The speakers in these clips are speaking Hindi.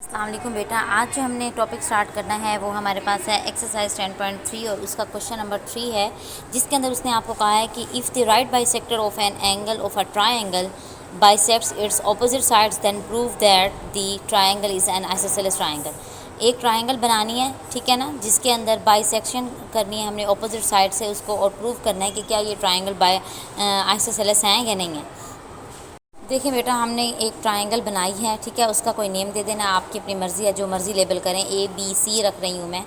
अस्सलाम वालेकुम बेटा। आज जो हमने टॉपिक स्टार्ट करना है वो हमारे पास है एक्सरसाइज 10.3 और उसका क्वेश्चन नंबर 3 है, जिसके अंदर उसने आपको कहा है कि if the right bisector of an angle of a triangle bisects its opposite sides then prove that the triangle is an isosceles triangle. एक ट्रायंगल बनानी है, ठीक है ना, जिसके अंदर बाइसेक्शन करनी है हमने ऑपोजिट साइड से उसको, और प्रूव करना है कि क्या ये ट्रायंगल बाय आइसोसेलेस हैं या नहीं है। देखिए बेटा, हमने एक ट्रायंगल बनाई है, ठीक है। उसका कोई नेम दे देना, आपकी अपनी मर्ज़ी है, जो मर्ज़ी लेबल करें। ABC रख रही हूँ मैं,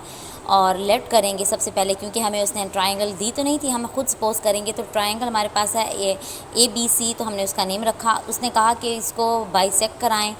और लेट करेंगे सबसे पहले, क्योंकि हमें उसने ट्रायंगल दी तो नहीं थी, हम खुद सपोज करेंगे। तो ट्रायंगल हमारे पास है ABC, तो हमने उसका नेम रखा। उसने कहा कि इसको बाइसेक्ट कराएं,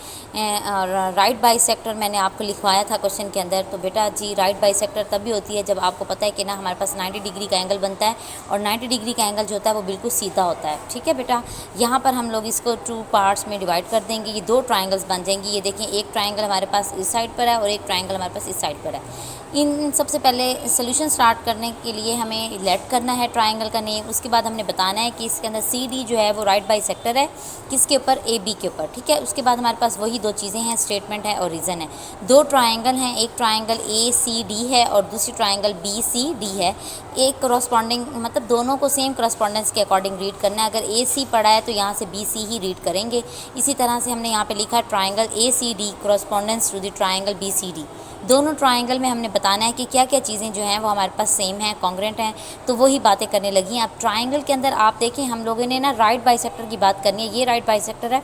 और राइट बाइसेक्टर मैंने आपको लिखवाया था क्वेश्चन के अंदर। तो बेटा जी, राइट बाइसेक्टर तभी होती है जब आपको पता है कि ना हमारे पास 90 डिग्री का एंगल बनता है, और 90 डिग्री का एंगल जो होता है वो बिल्कुल सीधा होता है, ठीक है बेटा। यहाँ पर हम लोग इसको 2 पार्ट्स में डिवाइड कर देंगे, ये 2 ट्रायंगल्स बन जाएंगी। ये देखें, एक ट्रायंगल हमारे पास इस साइड पर है और एक ट्रायंगल हमारे पास इस साइड पर है। इन सबसे पहले सोल्यूशन स्टार्ट करने के लिए हमें लेट करना है ट्रायंगल का नेम। उसके बाद हमने बताना है कि इसके अंदर CD जो है वो राइट बाइसेक्टर है, किसके ऊपर, AB के ऊपर, ठीक है। उसके बाद हमारे पास वही 2 चीज़ें हैं, स्टेटमेंट है और रीज़न है। 2 ट्रायंगल हैं, एक ट्रायंगल ACD है और दूसरी ट्रायंगल BCD है। एक करस्पॉन्डिंग, मतलब दोनों को सेम करस्पॉन्डेंस के अकॉर्डिंग रीड करना है। अगर AC पढ़ा है तो यहाँ से BC ही रीड करेंगे। इसी तरह से हमने यहाँ पे लिखा है triangle ACD correspondence to the triangle BCD। दोनों ट्रायंगल में हमने बताना है कि क्या क्या चीज़ें जो हैं वो हमारे पास सेम हैं, कॉन्ग्रेंट हैं। तो वही बातें करने लगी हैं। अब ट्रायंगल के अंदर आप देखें, हम लोगों ने ना राइट बाइसेक्टर की बात करनी है। ये राइट बाइसेक्टर है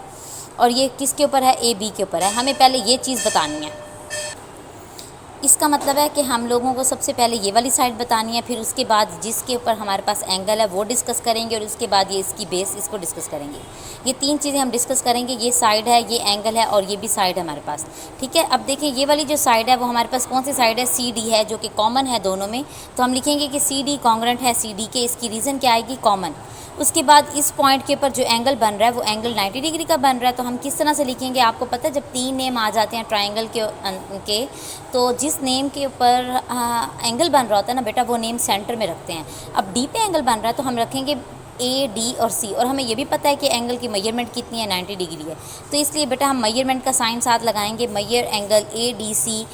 और ये किसके ऊपर है, AB के ऊपर है। हमें पहले ये चीज़ बतानी है। इसका मतलब है कि हम लोगों को सबसे पहले ये वाली साइड बतानी है, फिर उसके बाद जिसके ऊपर हमारे पास एंगल है वो डिस्कस करेंगे, और उसके बाद ये इसकी बेस, इसको डिस्कस करेंगे। ये 3 चीज़ें हम डिस्कस करेंगे। ये साइड है, ये एंगल है, और ये भी साइड है हमारे पास, ठीक है। अब देखिए, ये वाली जो साइड है वो हमारे पास कौन सी साइड है, CD है, जो कि कॉमन है दोनों में। तो हम लिखेंगे कि CD कॉन्ग्रेंट है CD के। इसकी रीज़न क्या आएगी, कॉमन। उसके बाद इस पॉइंट के ऊपर जो एंगल बन रहा है वो एंगल 90 डिग्री का बन रहा है। तो हम किस तरह से लिखेंगे, आपको पता है, जब 3 नेम आ जाते हैं ट्रायंगल के तो जिस नेम के ऊपर एंगल बन रहा होता है ना बेटा, वो नेम सेंटर में रखते हैं। अब D पे एंगल बन रहा है तो हम रखेंगे AD और C, और हमें ये भी पता है कि एंगल की मेजरमेंट कितनी है, 90 डिग्री है। तो इसलिए बेटा हम मेजरमेंट का साइन साथ लगाएंगे। मेजर एंगल ADC,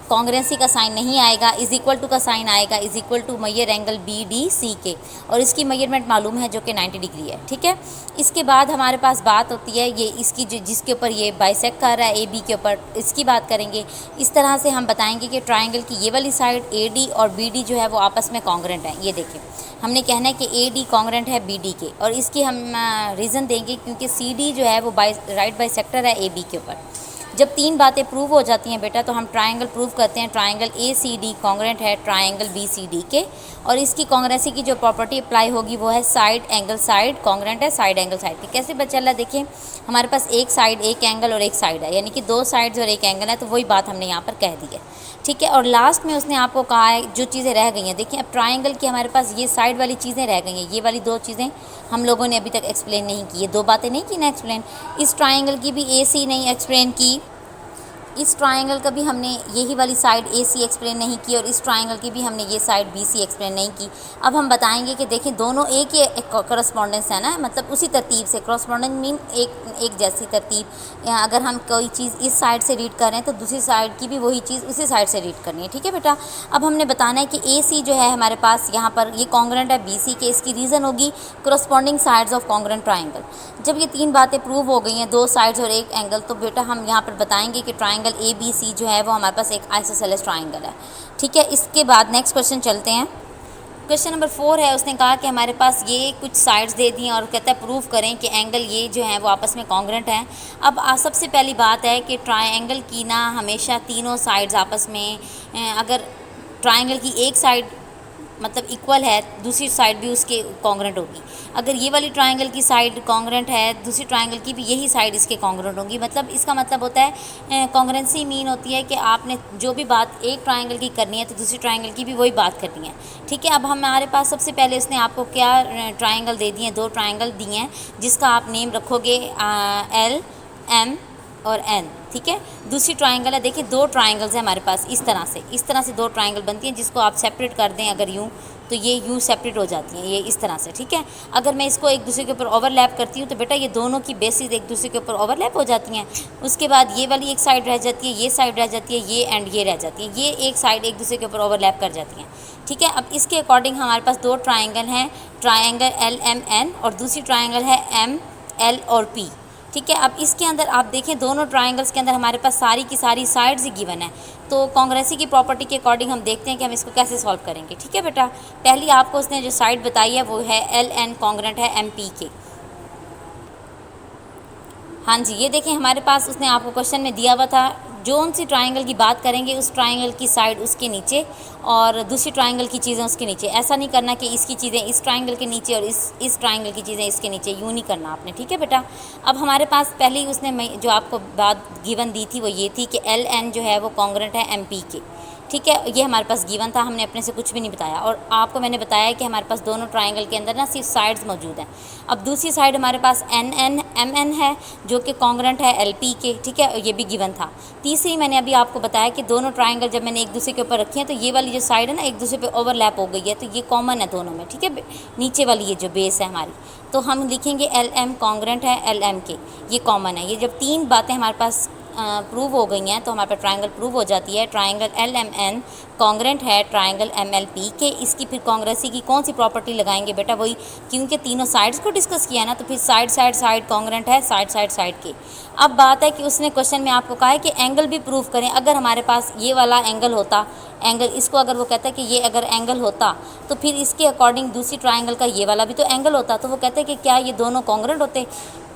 कॉन्ग्रेंसी का साइन नहीं आएगा, इज़ इक्वल टू का साइन आएगा, is equal to major angle BDC के, और इसकी मेजरमेंट मालूम है जो कि 90 डिग्री है, ठीक है। इसके बाद हमारे पास बात होती है ये इसकी, जिसके ऊपर ये बाइसेक्ट कर रहा है AB के ऊपर, इसकी बात करेंगे। इस तरह से हम बताएंगे कि ट्रायंगल की ये वाली साइड AD और BD जो है वो आपस में कॉन्ग्रेंट है। ये देखिए, हमने कहना है कि AD कॉन्ग्रेंट है BD के, और इसकी हम रीज़न देंगे क्योंकि CD जो है वो राइट बाइसेक्टर है AB के ऊपर। जब 3 बातें प्रूव हो जाती हैं बेटा, तो हम ट्रायंगल प्रूव करते हैं। ट्रायंगल ACD कॉन्ग्रेंट है ट्रायंगल BCD के, और इसकी कॉन्ग्रेंसी की जो प्रॉपर्टी अप्लाई होगी वो है साइड एंगल साइड कॉन्ग्रेंट है साइड एंगल साइड की। कैसे बच्चा ला, देखिए हमारे पास एक साइड, एक एंगल और एक साइड है, यानी कि 2 साइड्स और एक एंगल है। तो वही बात हमने यहाँ पर कह दी है, ठीक है। और लास्ट में उसने आपको कहा है जो चीज़ें रह गई हैं। देखिए, अब ट्रायंगल की हमारे पास ये साइड वाली चीज़ें रह गई हैं। ये वाली 2 चीज़ें हम लोगों ने अभी तक एक्सप्लेन नहीं की, ये 2 बातें नहीं की ना एक्सप्लेन। इस ट्रायंगल की भी AC नहीं एक्सप्लेन की, इस ट्रायंगल का भी हमने यही वाली साइड AC एक्सप्लेन नहीं की, और इस ट्रायंगल की भी हमने ये साइड BC एक्सप्लेन नहीं की। अब हम बताएंगे कि देखें, दोनों एक ही करस्पॉन्डेंस है ना, मतलब उसी तरतीब से। करस्पॉन्डेंस मीन एक जैसी तरतीब। अगर हम कोई चीज़ इस साइड से रीड कर रहे हैं तो दूसरी साइड की भी वही चीज़ उसी साइड से रीड करनी है, ठीक है बेटा। अब हमने बताना है कि AC जो है हमारे पास यहाँ पर ये कॉन्ग्रेंट है BC के। इसकी रीज़न होगी corresponding sides of congruent triangle. जब ये 3 बातें प्रूव हो गई हैं, 2 साइड्स और एक एंगल, तो बेटा हम यहाँ पर बताएंगे कि ट्रायंगल ABC जो है वो हमारे पास एक आइसोसेलेस ट्रायंगल है, ठीक है। इसके बाद नेक्स्ट क्वेश्चन चलते हैं। क्वेश्चन नंबर 4 है, उसने कहा कि हमारे पास ये कुछ साइड्स दे दी हैं और कहता है प्रूव करें कि एंगल ये जो है वो आपस में कॉन्ग्रेंट हैं। अब सबसे पहली बात है कि ट्रायंगल की ना हमेशा तीनों साइड्स आपस में, अगर ट्रायंगल की एक साइड मतलब इक्वल है, दूसरी साइड भी उसके कॉन्ग्रेंट होगी। अगर ये वाली ट्रायंगल की साइड कॉन्ग्रेंट है, दूसरी ट्रायंगल की भी यही साइड इसके कॉन्ग्रेंट होगी। मतलब इसका मतलब होता है, कॉन्ग्रेंसी मीन होती है कि आपने जो भी बात एक ट्रायंगल की करनी है तो दूसरी ट्रायंगल की भी वही बात करनी है, ठीक है। अब हमारे पास सबसे पहले उसने आपको क्या ट्रायंगल दे दिए हैं, 2 ट्रायंगल दिए हैं, जिसका आप नेम रखोगे L, M और N, ठीक है। दूसरी ट्रायंगल है, देखिए 2 ट्रायंगल्स हैं हमारे पास, इस तरह से 2 ट्रायंगल बनती हैं, जिसको आप सेपरेट कर दें अगर यूँ, तो ये यूँ सेपरेट हो जाती हैं, ये इस तरह से, ठीक है। अगर मैं इसको एक दूसरे के ऊपर ओवरलैप करती हूँ तो बेटा ये दोनों की बेसिस एक दूसरे के ऊपर ओवरलैप हो जाती हैं। उसके बाद ये वाली एक साइड रह जाती है, ये साइड रह जाती है, ये एंड ये रह जाती है, ये एक साइड एक दूसरे के ऊपर ओवरलैप कर जाती हैं, ठीक है। अब इसके अकॉर्डिंग हमारे पास दो ट्राइंगल हैं, ट्राइंगल LMN और दूसरी ट्राइंगल है ML और P, ठीक है। अब इसके अंदर आप देखें दोनों ट्राइंगल्स के अंदर हमारे पास सारी की सारी साइड्स ही गिवन है। तो कांग्रेसी की प्रॉपर्टी के अकॉर्डिंग हम देखते हैं कि हम इसको कैसे सॉल्व करेंगे, ठीक है बेटा। पहली आपको उसने जो साइड बताई है वो है LN कॉन्ग्रेंट है MP के। हाँ जी, ये देखें हमारे पास उसने आपको क्वेश्चन में दिया हुआ था, जोन सी ट्राइंगल की बात करेंगे उस ट्राइंगल की साइड उसके नीचे और दूसरी ट्राइंगल की चीज़ें उसके नीचे। ऐसा नहीं करना कि इसकी चीज़ें इस ट्राइंगल के नीचे और इस ट्राइंगल की चीज़ें इसके नीचे, यूँ नहीं करना आपने, ठीक है बेटा। अब हमारे पास पहले ही उसने जो आपको बात गिवन दी थी वो ये थी कि LN जो है वो कॉन्ग्रेंट है MP के, ठीक है। ये हमारे पास गिवन था, हमने अपने से कुछ भी नहीं बताया और आपको मैंने बताया कि हमारे पास दोनों ट्राइंगल के अंदर ना सिर्फ साइड्स मौजूद हैं। अब दूसरी साइड हमारे पास MN है जो कि कॉन्ग्रेंट है LP के, ठीक है, ये भी गिवन था। तीसरी मैंने अभी आपको बताया कि दोनों ट्राइंगल जब मैंने एक दूसरे के ऊपर रखी हैं तो ये वाली जो साइड है ना एक दूसरे पे ओवरलैप हो गई है, तो ये कॉमन है दोनों में, ठीक है। नीचे वाली ये जो बेस है हमारी, तो हम लिखेंगे LM कॉन्ग्रेंट है LM के, ये कॉमन है। ये जब तीन बातें हमारे पास प्रूव हो गई हैं तो हमारे पास ट्राइंगल प्रूव हो जाती है। ट्राइंगल LMN कॉन्ग्रेंट है ट्राइंगल MLP के। इसकी फिर कांग्रेसी की कौन सी प्रॉपर्टी लगाएंगे बेटा, वही, क्योंकि तीनों साइड्स को डिस्कस किया ना, तो फिर साइड साइड साइड कॉन्ग्रेंट है साइड साइड साइड के। अब बात है कि उसने क्वेश्चन में आपको कहा है कि एंगल भी प्रूव करें। अगर हमारे पास ये वाला एंगल होता, एंगल इसको अगर वो कहता है कि ये अगर एंगल होता तो फिर इसके अकॉर्डिंग दूसरी ट्राइंगल का ये वाला भी तो एंगल होता, तो वो कहते हैं कि क्या ये दोनों कॉन्ग्रेंट होते,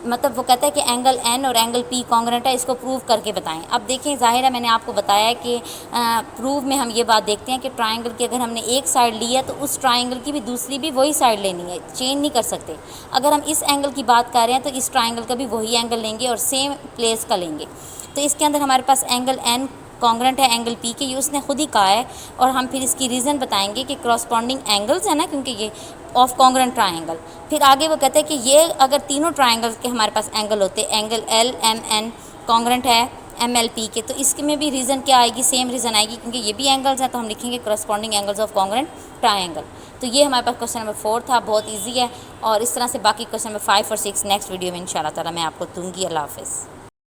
मतलब वो कहता है कि एंगल N और एंगल P कॉन्ग्रेंट है, इसको प्रूव करके बताएं। अब देखें ज़ाहिर है मैंने आपको बताया है कि प्रूव में हम ये बात देखते हैं कि ट्राइंगल की अगर हमने एक साइड ली है तो उस ट्राइंगल की भी दूसरी भी वही साइड लेनी है, चेंज नहीं कर सकते। अगर हम इस एंगल की बात कर रहे हैं तो इस ट्राइंगल का भी वही एंगल लेंगे और सेम प्लेस का लेंगे। तो इसके अंदर हमारे पास एंगल N कॉन्ग्रेंट है एंगल P के, ये उसने खुद ही कहा है और हम फिर इसकी रीज़न बताएंगे कि क्रॉसपॉन्डिंग एंगल्स है ना, क्योंकि ये ऑफ कॉन्ग्रेंट ट्राइंगल। फिर आगे वो कहते हैं कि ये अगर तीनों ट्राइंगल्स के हमारे पास एंगल होते, एंगल LMN कॉन्ग्रेंट है MLP के, तो इसके में भी रीज़न क्या आएगी, सेम रीज़न आएगी, क्योंकि ये भी एंगल्स हैं तो हम लिखेंगे corresponding angles of congruent triangle. तो ये हमारे पास क्वेश्चन नंबर 4 था, बहुत ईजी है। और इस तरह से बाकी क्वेश्चन नंबर 5 और 6 नेक्स्ट वीडियो में इंशाल्लाह ताला मैं आपको दूँगी। अल्लाह हाफ़िज़।